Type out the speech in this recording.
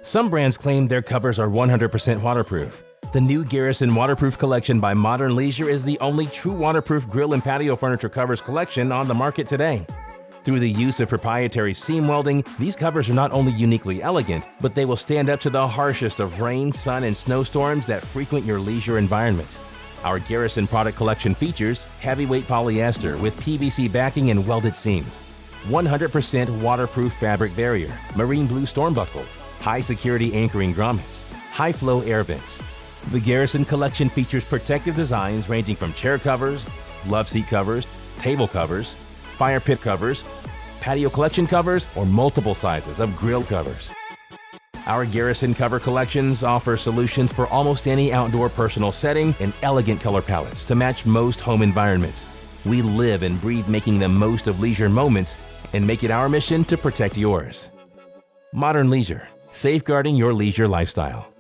Some brands claim their covers are 100% waterproof. The new Garrison Waterproof Collection by Modern Leisure is the only true waterproof grill and patio furniture covers collection on the market today. Through the use of proprietary seam welding, these covers are not only uniquely elegant, but they will stand up to the harshest of rain, sun, and snowstorms that frequent your leisure environment. Our Garrison product collection features heavyweight polyester with PVC backing and welded seams, 100% waterproof fabric barrier, marine blue storm buckles, high-security anchoring grommets, high-flow air vents. The Garrison collection features protective designs ranging from chair covers, love seat covers, table covers, fire pit covers, patio collection covers, or multiple sizes of grill covers. Our Garrison cover collections offer solutions for almost any outdoor personal setting and elegant color palettes to match most home environments. We live and breathe making the most of leisure moments and make it our mission to protect yours. Modern Leisure, safeguarding your leisure lifestyle.